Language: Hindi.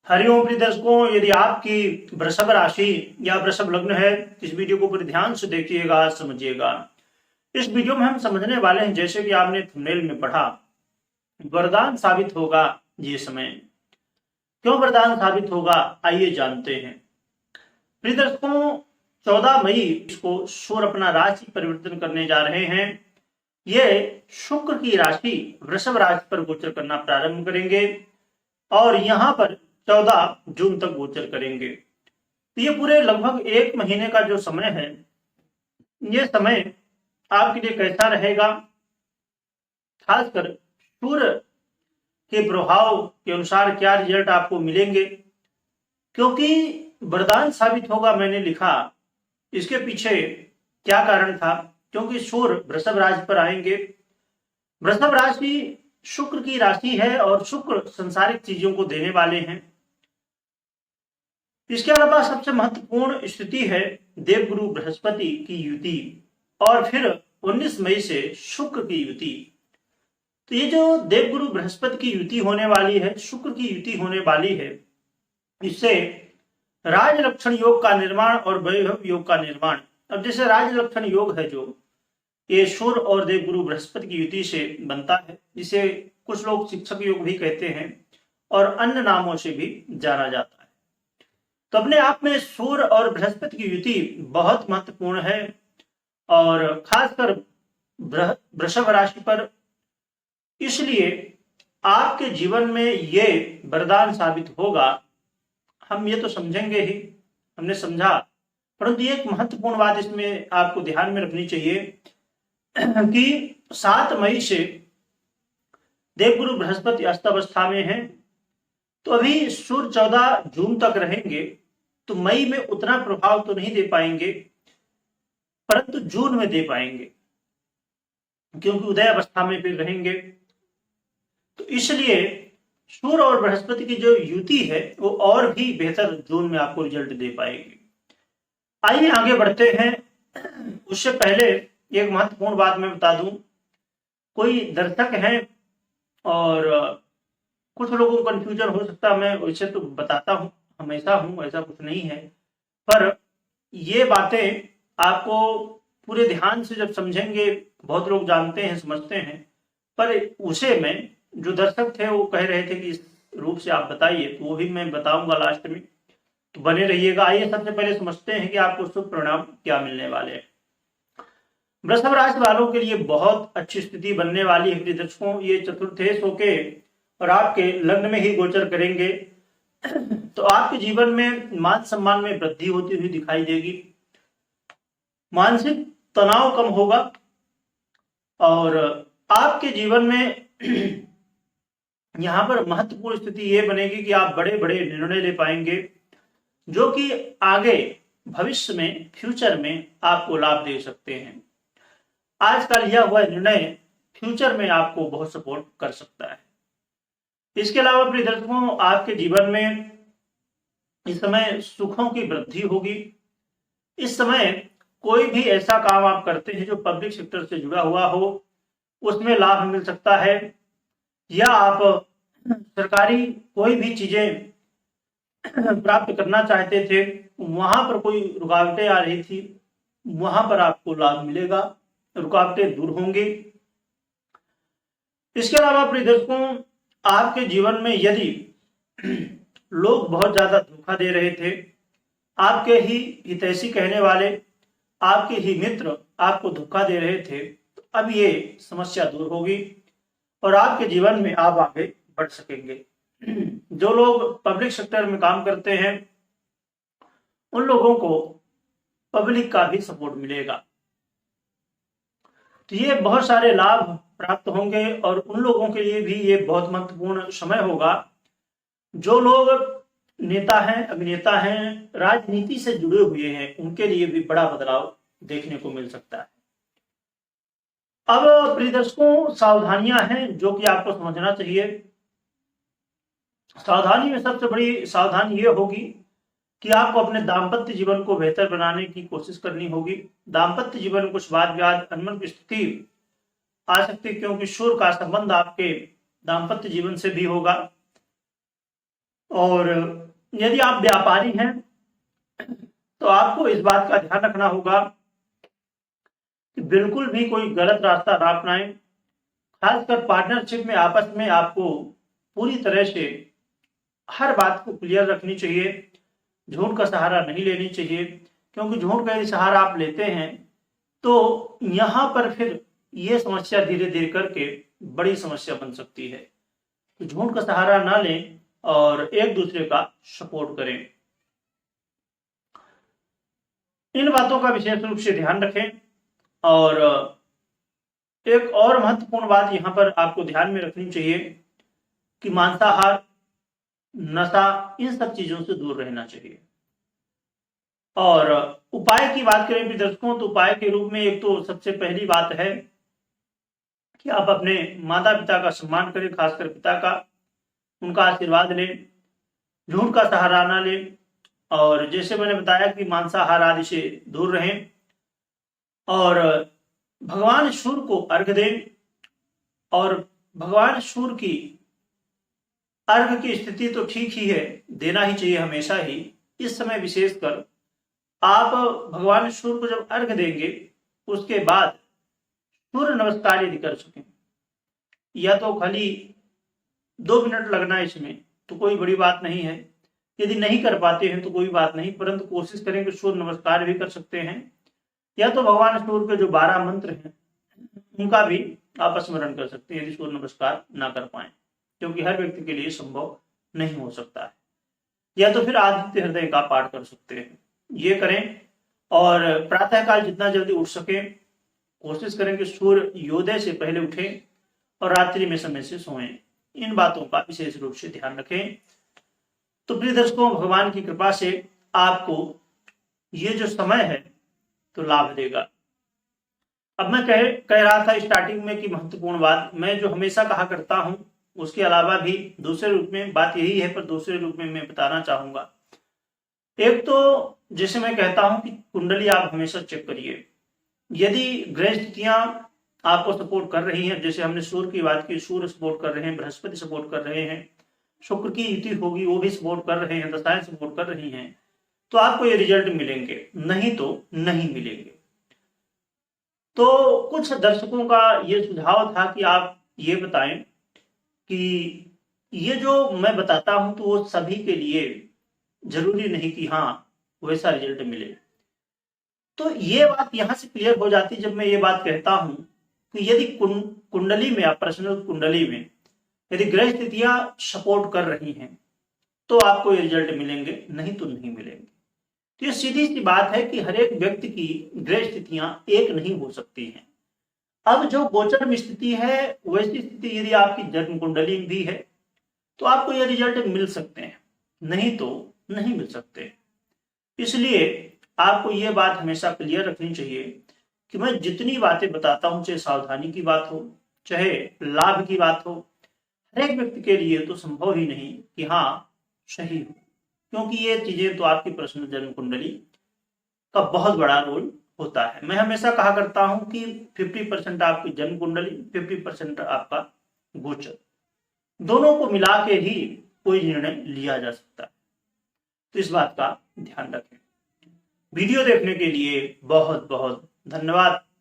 हरिओम प्रिय दर्शकों, यदि आपकी वृषभ राशि या वृषभ लग्न है, इस वीडियो को पूरे ध्यान से देखिएगा, समझिएगा। इस वीडियो में हम समझने वाले हैं, जैसे कि आपने थंबनेल में पढ़ा, वरदान साबित होगा ये समय। क्यों वरदान साबित होगा, आइए जानते हैं। प्रिय दर्शकों, 14 मई को सूर्य अपना राशि परिवर्तन करने जा रहे हैं। ये शुक्र की राशि वृषभ राशि पर गोचर करना प्रारंभ करेंगे और यहाँ पर 14 जून तक गोचर करेंगे। तो ये पूरे लगभग 1 महीने का जो समय है, ये समय आपके लिए कैसा रहेगा, खासकर सूर्य के प्रभाव के अनुसार क्या रिजल्ट आपको मिलेंगे। क्योंकि वरदान साबित होगा मैंने लिखा, इसके पीछे क्या कारण था? क्योंकि सूर्य वृषभ राशि पर आएंगे। वृषभ राशि शुक्र की राशि है और शुक्र संसारिक चीजों को देने वाले हैं। इसके अलावा सबसे महत्वपूर्ण स्थिति है देवगुरु बृहस्पति की युति और फिर 19 मई से शुक्र की युति। तो ये जो देवगुरु बृहस्पति की युति होने वाली है, शुक्र की युति होने वाली है, इससे राज लक्षण योग का निर्माण और वैभव योग का निर्माण। अब जैसे राज लक्षण योग है जो ये सूर्य और देवगुरु बृहस्पति की युति से बनता है, इसे कुछ लोग शिक्षक योग भी कहते हैं और अन्य नामों से भी जाना जाता है। तो अपने आप में सूर्य और बृहस्पति की युति बहुत महत्वपूर्ण है और खासकर वृषभ राशि पर। इसलिए आपके जीवन में ये वरदान साबित होगा। हम ये तो समझेंगे ही, हमने समझा, परंतु एक महत्वपूर्ण बात इसमें आपको ध्यान में रखनी चाहिए कि 7 मई से देवगुरु बृहस्पति अष्टावस्था में है, तो अभी सूर्य 14 जून तक रहेंगे। तो मई में उतना प्रभाव तो नहीं दे पाएंगे, परंतु जून में दे पाएंगे, क्योंकि उदय अवस्था में फिर रहेंगे। तो इसलिए सूर्य और बृहस्पति की जो युति है वो और भी बेहतर जून में आपको रिजल्ट दे पाएगी। आइए आगे बढ़ते हैं। उससे पहले एक महत्वपूर्ण बात मैं बता दूं। कोई दर्शक हैं और कुछ लोगों को कंफ्यूजन हो सकता है, मैं वैसे तो बताता हूं, हमेशा हूं, ऐसा कुछ नहीं है, पर ये बातें आपको पूरे ध्यान से जब समझेंगे, बहुत लोग जानते हैं, समझते हैं, पर उसे में जो दर्शक थे वो कह रहे थे कि इस रूप से आप बताइए, तो वो भी मैं बताऊंगा लास्ट में, तो बने रहिएगा। आइए सबसे पहले समझते हैं कि आपको शुभ परिणाम क्या मिलने वाले हैं। वृषभ राशि वालों के लिए बहुत अच्छी स्थिति बनने वाली है। दर्शकों, ये चतुर्थेश होके और आपके लग्न में ही गोचर करेंगे, तो आपके जीवन में मान सम्मान में वृद्धि होती हुई दिखाई देगी। मानसिक तनाव कम होगा और आपके जीवन में यहां पर महत्वपूर्ण स्थिति यह बनेगी कि आप बड़े बड़े निर्णय ले पाएंगे, जो कि आगे भविष्य में, फ्यूचर में आपको लाभ दे सकते हैं। आज का लिया हुआ निर्णय फ्यूचर में आपको बहुत सपोर्ट कर सकता है। इसके अलावा प्रिय दर्शकों, आपके जीवन में इस समय सुखों की वृद्धि होगी। इस समय कोई भी ऐसा काम आप करते हैं जो पब्लिक सेक्टर से जुड़ा हुआ हो, उसमें लाभ मिल सकता है, या आप सरकारी कोई भी चीजें प्राप्त करना चाहते थे, वहां पर कोई रुकावटें आ रही थी, वहां पर आपको लाभ मिलेगा, रुकावटें दूर होंगी। इसके अलावा प्रिय दर्शकों, आपके जीवन में यदि लोग बहुत ज्यादा धोखा दे रहे थे, आपके ही हितैषी कहने वाले, आपके ही मित्र आपको धोखा दे रहे थे, तो अब ये समस्या दूर होगी और आपके जीवन में आप आगे बढ़ सकेंगे। जो लोग पब्लिक सेक्टर में काम करते हैं, उन लोगों को पब्लिक का भी सपोर्ट मिलेगा, तो ये बहुत सारे लाभ प्राप्त होंगे और उन लोगों के लिए भी ये बहुत महत्वपूर्ण समय होगा। जो लोग नेता हैं, अभिनेता हैं, राजनीति से जुड़े हुए हैं, उनके लिए भी बड़ा बदलाव देखने को मिल सकता है। अब प्रिय दर्शकों, सावधानियां हैं जो कि आपको समझना चाहिए। सावधानी में सबसे बड़ी सावधानी ये होगी कि आपको अपने दाम्पत्य जीवन को बेहतर बनाने की कोशिश करनी होगी। दाम्पत्य जीवन में कुछ वाद विवाद, अनबन की स्थिति आ सकती है, क्योंकि सूर्य का संबंध आपके दाम्पत्य जीवन से भी होगा और यदि आप व्यापारी हैं तो आपको इस बात का ध्यान रखना होगा कि बिल्कुल भी कोई गलत रास्ता ना अपनाएं। खासकर पार्टनरशिप में आपस में आपको पूरी तरह से हर बात को क्लियर रखनी चाहिए। झूठ का सहारा नहीं लेनी चाहिए, क्योंकि झूठ का यदि सहारा आप लेते हैं तो यहां पर फिर ये समस्या धीरे धीरे करके बड़ी समस्या बन सकती है। तो झूठ का सहारा ना लें और एक दूसरे का सपोर्ट करें। इन बातों का विशेष रूप से ध्यान रखें। और एक और महत्वपूर्ण बात यहां पर आपको ध्यान में रखनी चाहिए कि मांसाहार, नशा, इन सब चीजों से दूर रहना चाहिए। और उपाय की बात करें प्रिय दर्शकों, तो उपाय के रूप में एक तो सबसे पहली बात है कि आप अपने माता पिता का सम्मान करें, खासकर पिता का, उनका आशीर्वाद लें, झूठ का सहारा ना लें। और जैसे मैंने बताया कि मांसाहार आदि से दूर रहें और भगवान सूर्य को अर्घ दें। और भगवान सूर्य की अर्घ की स्थिति तो ठीक ही है, देना ही चाहिए हमेशा ही। इस समय विशेषकर आप भगवान सूर्य को जब अर्घ देंगे उसके बाद सूर्य नमस्कार यदि कर सकें, या तो खाली 2 मिनट लगना इसमें तो कोई बड़ी बात नहीं है। यदि नहीं कर पाते हैं तो कोई बात नहीं, परंतु कोशिश करें कि सूर्य नमस्कार भी कर सकते हैं, या तो भगवान सूर्य के जो 12 मंत्र हैं उनका भी आप स्मरण कर सकते हैं यदि सूर्य नमस्कार ना कर पाए, क्योंकि हर व्यक्ति के लिए संभव नहीं हो सकता है। या तो फिर आदित्य हृदय का पाठ कर सकते हैं, ये करें। और प्रातःकाल जितना जल्दी उठ सके कोशिश करें कि सूर्योदय से पहले उठें और रात्रि में समय से सोएं। इन बातों का विशेष रूप से ध्यान रखें। तो प्रिय दर्शकों, भगवान की कृपा से आपको ये जो समय है तो लाभ देगा। अब मैं कह रहा था स्टार्टिंग में कि महत्वपूर्ण बात मैं जो हमेशा कहा करता हूं, उसके अलावा भी दूसरे रूप में बात यही है, पर दूसरे रूप में मैं बताना चाहूंगा। एक तो जैसे मैं कहता हूं कि कुंडली आप हमेशा चेक करिए। यदि ग्रह स्थितियां आपको सपोर्ट कर रही हैं, जैसे हमने सूर्य की बात की, सूर्य सपोर्ट कर रहे हैं, बृहस्पति सपोर्ट कर रहे हैं, शुक्र की युति होगी वो भी सपोर्ट कर रहे हैं, दशाएं सपोर्ट कर रही हैं, तो आपको ये रिजल्ट मिलेंगे, नहीं तो नहीं मिलेंगे। तो कुछ दर्शकों का ये सुझाव था कि आप ये बताएं कि ये जो मैं बताता हूं तो वो सभी के लिए जरूरी नहीं कि हाँ वैसा रिजल्ट मिले। तो ये बात यहां से क्लियर हो जाती जब मैं ये बात कहता हूं कि यदि कुंडली में, आप पर्सनल कुंडली में यदि ग्रह स्थितियां सपोर्ट कर रही हैं तो आपको ये रिजल्ट मिलेंगे, नहीं तो नहीं मिलेंगे। तो ये सीधी सी बात है कि हर एक व्यक्ति की ग्रह स्थितियां एक नहीं हो सकती हैं। अब जो गोचर में स्थिति है वैसी स्थिति यदि आपकी जन्म कुंडली में भी है तो आपको ये रिजल्ट मिल सकते हैं, नहीं तो नहीं मिल सकते। इसलिए आपको ये बात हमेशा क्लियर रखनी चाहिए कि मैं जितनी बातें बताता हूं, चाहे सावधानी की बात हो चाहे लाभ की बात हो, हर एक व्यक्ति के लिए तो संभव ही नहीं कि हाँ सही हो, क्योंकि ये चीजें तो आपकी पर्सनल जन्म कुंडली का बहुत बड़ा रोल होता है। मैं हमेशा कहा करता हूं कि 50% आपकी जन्म कुंडली, 50% आपका गोचर, दोनों को मिला के ही कोई निर्णय लिया जा सकता है। तो इस बात का ध्यान रखें। वीडियो देखने के लिए बहुत बहुत धन्यवाद।